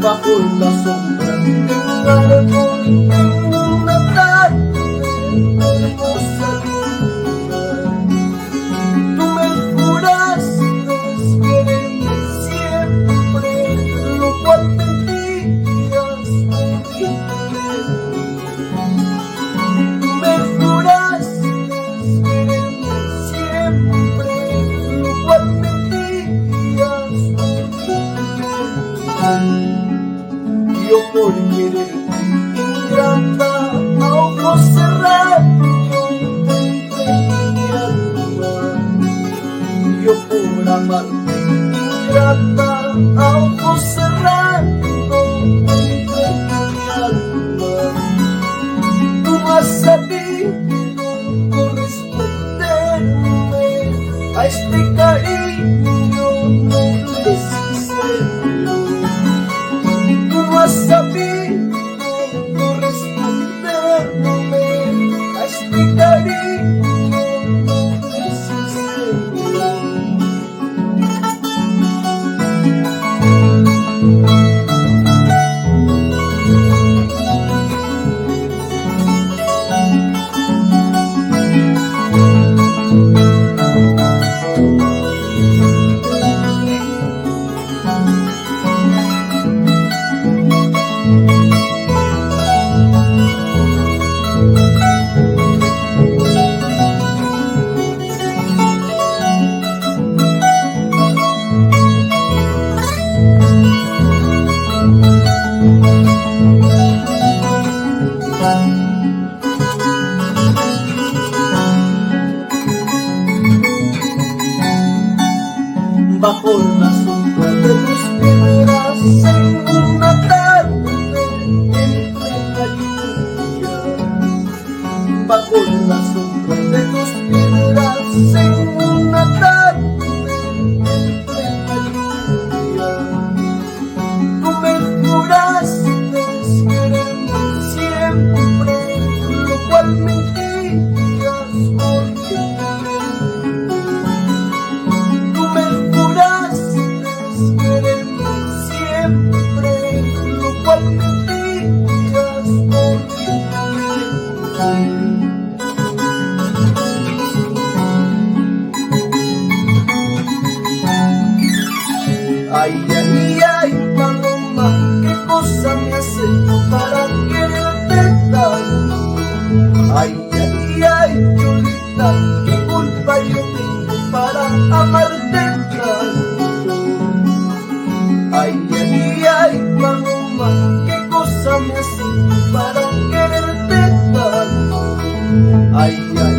Bajo la sombra de un árbol, en una tarde hermosa luna, tú me juraste quererme siempre, lo cual mentías horriblemente. Tú me juraste quererme siempre, lo cual mentías horriblemente. Yo por quererte ingrata, a ojos cerrados entre mi alma. Yo por amarte ingrata, a ojos cerrados entre mi alma. Tú has sabido corresponderme a este cariño noble y sincero. Tú has sabido corresponderme a este cariño noble y sincero. Bajo la sombra de tus piedras, en una tarde entre la lluvia. Bajo la sombra de tus piedras, en una tarde entre la lluvia. Tú me juraste quererme siempre, lo cual mentías horriblemente. Tú me juraste quererme siempre, lo cual mentías horriblemente. Ay, ay, ay, paloma, qué cosa me has hecho para quererte tanto. Ay, ay, ay, Cholita, qué culpa yo tengo para amarte tanto. Ay, ay, ay, paloma, qué cosa me has hecho para quererte tanto. Ay, ay.